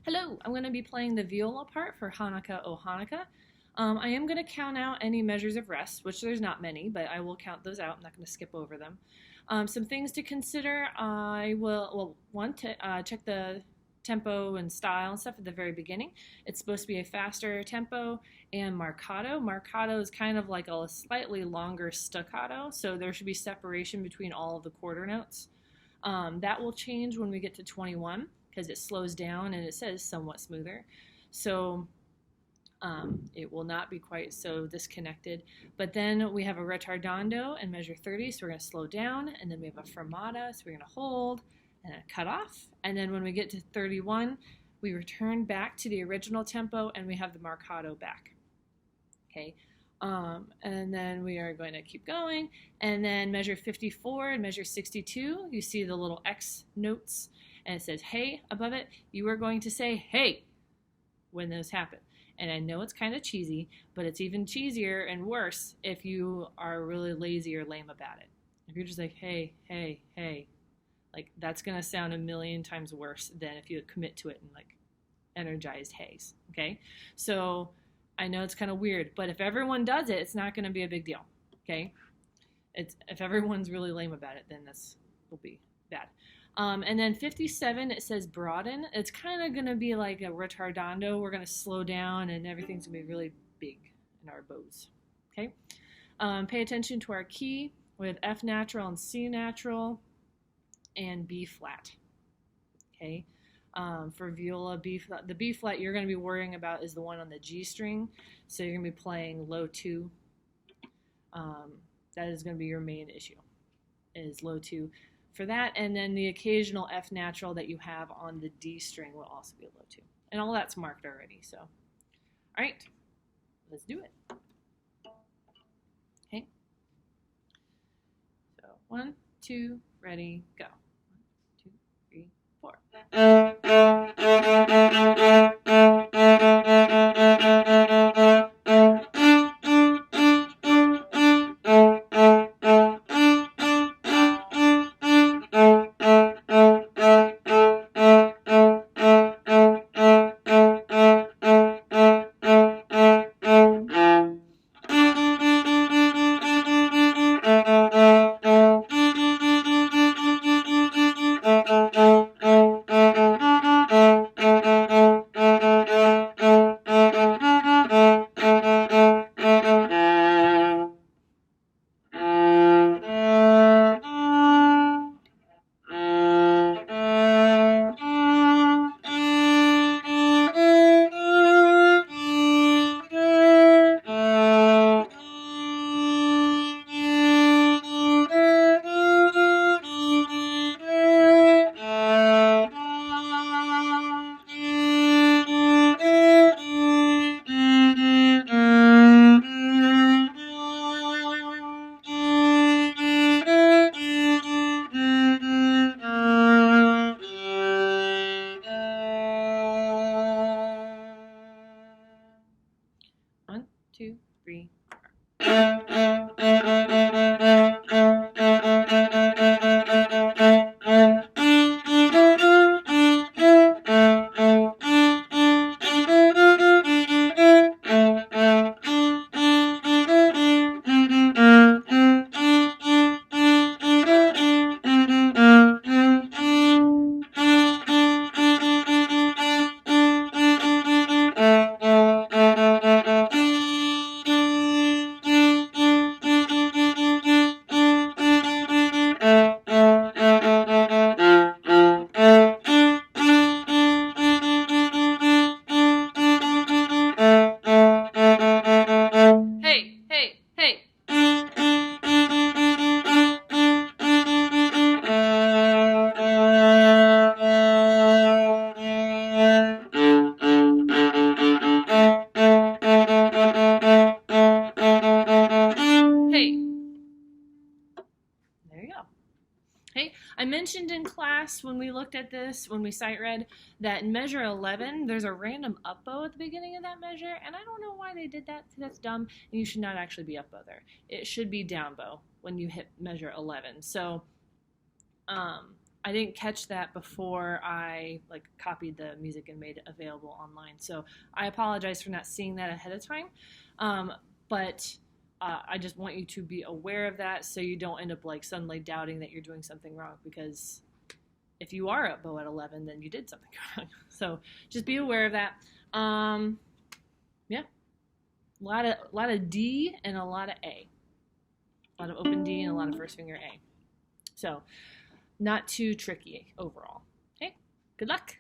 Hello, I'm going to be playing the viola part for Hanukkah, O Hanukkah. I am going to count out any measures of rest, which there's not many, but I will count those out. I'm not going to skip over them. Some things to consider, I will want to check the tempo and style and stuff at the very beginning. It's supposed to be a faster tempo and marcato. Marcato is kind of like a slightly longer staccato, so there should be separation between all of the quarter notes. That will change when we get to 21 because it slows down and it says somewhat smoother. So it will not be quite so disconnected. But then we have a retardando and measure 30, so we're going to slow down. And then we have a fermata, so we're going to hold and a cut off. And then when we get to 31, we return back to the original tempo and we have the marcato back. Okay. And then we are going to keep going. And then measure 54 and measure 62, you see the little X notes and it says hey above it. You are going to say hey when those happen. And I know it's kind of cheesy, but it's even cheesier and worse if you are really lazy or lame about it. If you're just like, hey, hey, hey, like that's going to sound a million times worse than if you commit to it and like energized hays, okay? So I know it's kind of weird, but if everyone does it, it's not going to be a big deal, okay? If everyone's really lame about it, then will be bad. And then 57, it says broaden. It's kind of going to be like a retardando. We're going to slow down and everything's going to be really big in our bows. Okay. Pay attention to our key with F natural and C natural and B flat. Okay. For viola, the B flat you're going to be worrying about is the one on the G string. So you're going to be playing low 2. That is going to be your main issue, is low 2. For that, and then the occasional F natural that you have on the D string will also be a low 2. And all that's marked already, so. All right, let's do it. Okay. So 1, 2, ready, go. 1, 2, 3, 4. One, two, three, 2. There you go. Okay, I mentioned in class when we looked at this, when we sight read, that in measure 11, there's a random up bow at the beginning of that measure, and I don't know why they did that. That's dumb, and you should not actually be up bow there. It should be down bow when you hit measure 11. So I didn't catch that before I like copied the music and made it available online. So I apologize for not seeing that ahead of time. But I just want you to be aware of that so you don't end up like suddenly doubting that you're doing something wrong, because if you are at bow at 11, then you did something wrong. So just be aware of that. Yeah, a lot of D and a lot of A. A lot of open D and a lot of first finger A. So not too tricky overall. Okay, good luck.